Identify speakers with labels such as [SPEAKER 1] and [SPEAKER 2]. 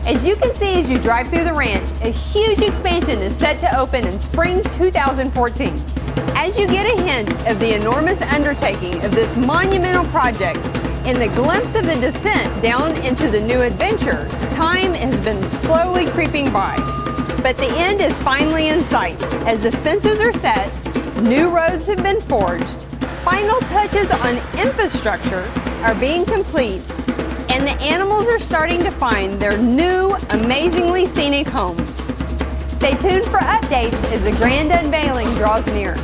[SPEAKER 1] As you can see as you drive through the ranch, a huge expansion is set to open in spring 2014. As you get a hint of the enormous undertaking of this monumental project and the glimpse of the descent down into the new adventure, time has been slowly creeping by. But the end is finally in sight as the fences are set, new roads have been forged, final touches on infrastructure are being complete, and the animals are starting to find their new, amazingly scenic homes. Stay tuned for updates as the grand unveiling draws near.